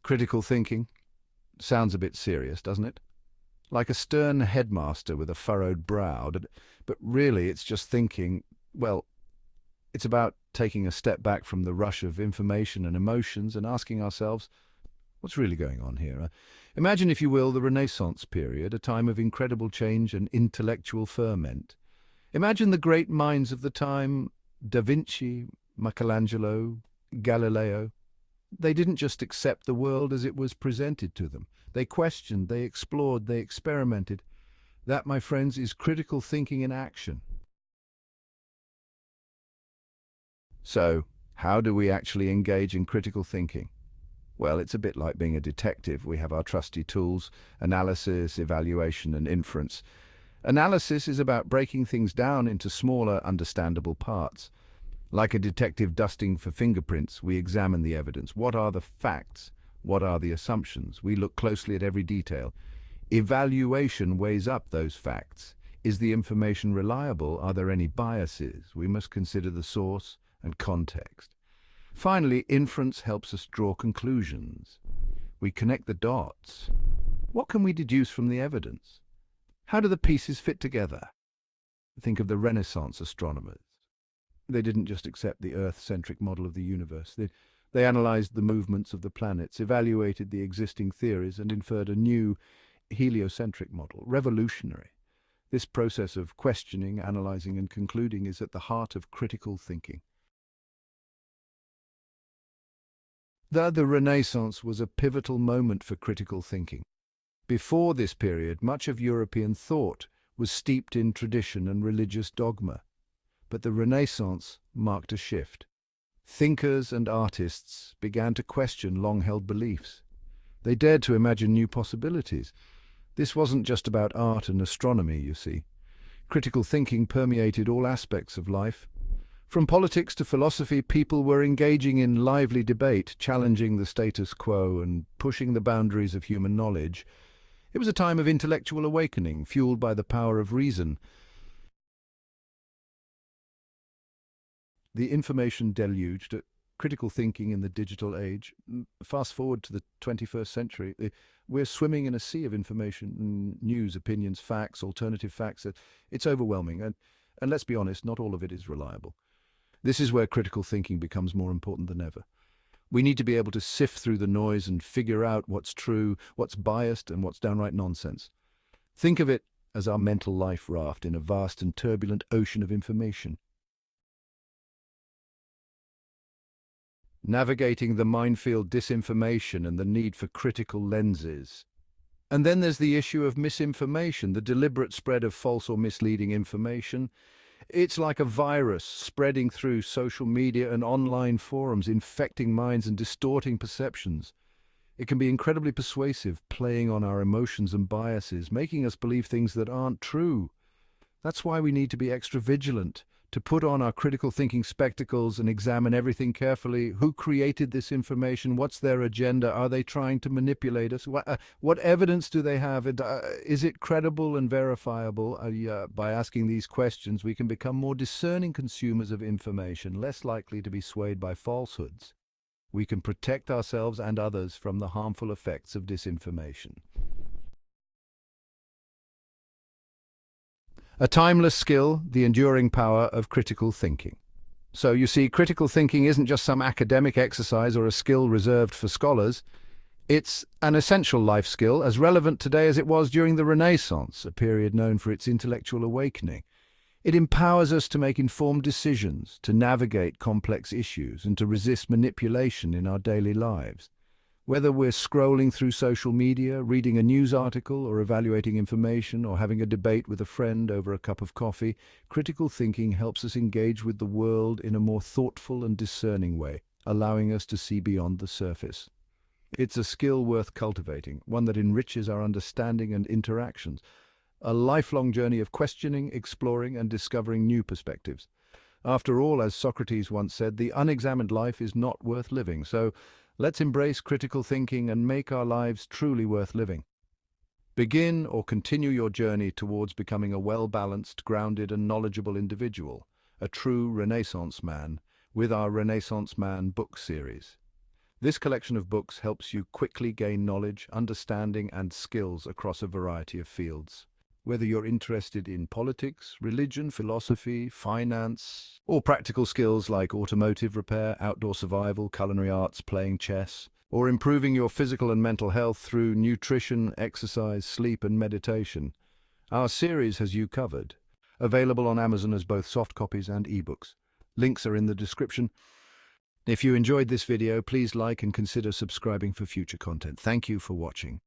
Critical thinking sounds a bit serious, doesn't it? Like a stern headmaster with a furrowed brow. But really, it's just thinking, well, it's about taking a step back from the rush of information and emotions and asking ourselves, what's really going on here? Imagine, if you will, the Renaissance period, a time of incredible change and intellectual ferment. Imagine the great minds of the time, Da Vinci, Michelangelo, Galileo. They didn't just accept the world as it was presented to them. They questioned, they explored, they experimented. That, my friends, is critical thinking in action. So, how do we actually engage in critical thinking? Well, it's a bit like being a detective. We have our trusty tools: analysis, evaluation, and inference. Analysis is about breaking things down into smaller, understandable parts. Like a detective dusting for fingerprints, we examine the evidence. What are the facts? What are the assumptions? We look closely at every detail. Evaluation weighs up those facts. Is the information reliable? Are there any biases? We must consider the source and context. Finally, inference helps us draw conclusions. We connect the dots. What can we deduce from the evidence? How do the pieces fit together? Think of the Renaissance astronomers. They didn't just accept the Earth-centric model of the universe. They analyzed the movements of the planets, evaluated the existing theories, and inferred a new heliocentric model. Revolutionary. This process of questioning, analyzing, and concluding is at the heart of critical thinking. The Renaissance was a pivotal moment for critical thinking. Before this period, much of European thought was steeped in tradition and religious dogma. But the Renaissance marked a shift. Thinkers and artists began to question long-held beliefs. They dared to imagine new possibilities. This wasn't just about art and astronomy, you see. Critical thinking permeated all aspects of life. From politics to philosophy, people were engaging in lively debate, challenging the status quo and pushing the boundaries of human knowledge. It was a time of intellectual awakening, fueled by the power of reason. The information deluged, critical thinking in the digital age. Fast forward to the 21st century, we're swimming in a sea of information, news, opinions, facts, alternative facts. It's overwhelming, and let's be honest, not all of it is reliable. This is where critical thinking becomes more important than ever. We need to be able to sift through the noise and figure out what's true, what's biased, and what's downright nonsense. Think of it as our mental life raft in a vast and turbulent ocean of information. Navigating the minefield disinformation and the need for critical lenses. And then there's the issue of misinformation, the deliberate spread of false or misleading information. It's like a virus spreading through social media and online forums, infecting minds and distorting perceptions. It can be incredibly persuasive, playing on our emotions and biases, making us believe things that aren't true. That's why we need to be extra vigilant, to put on our critical thinking spectacles and examine everything carefully. Who created this information? What's their agenda? Are they trying to manipulate us? What evidence do they have? Is it credible and verifiable? By asking these questions, we can become more discerning consumers of information, less likely to be swayed by falsehoods. We can protect ourselves and others from the harmful effects of disinformation. A timeless skill, the enduring power of critical thinking. So you see, critical thinking isn't just some academic exercise or a skill reserved for scholars. It's an essential life skill, as relevant today as it was during the Renaissance, a period known for its intellectual awakening. It empowers us to make informed decisions, to navigate complex issues, and to resist manipulation in our daily lives. Whether we're scrolling through social media, reading a news article, or evaluating information, or having a debate with a friend over a cup of coffee, critical thinking helps us engage with the world in a more thoughtful and discerning way, allowing us to see beyond the surface. It's a skill worth cultivating, one that enriches our understanding and interactions, a lifelong journey of questioning, exploring, and discovering new perspectives. After all, as Socrates once said, the unexamined life is not worth living, so let's embrace critical thinking and make our lives truly worth living. Begin or continue your journey towards becoming a well-balanced, grounded, and knowledgeable individual, a true Renaissance man, with our Renaissance Man book series. This collection of books helps you quickly gain knowledge, understanding, and skills across a variety of fields. Whether you're interested in politics, religion, philosophy, finance, or practical skills like automotive repair, outdoor survival, culinary arts, playing chess, or improving your physical and mental health through nutrition, exercise, sleep, and meditation, our series has you covered. Available on Amazon as both soft copies and ebooks. Links are in the description. If you enjoyed this video, please like and consider subscribing for future content. Thank you for watching.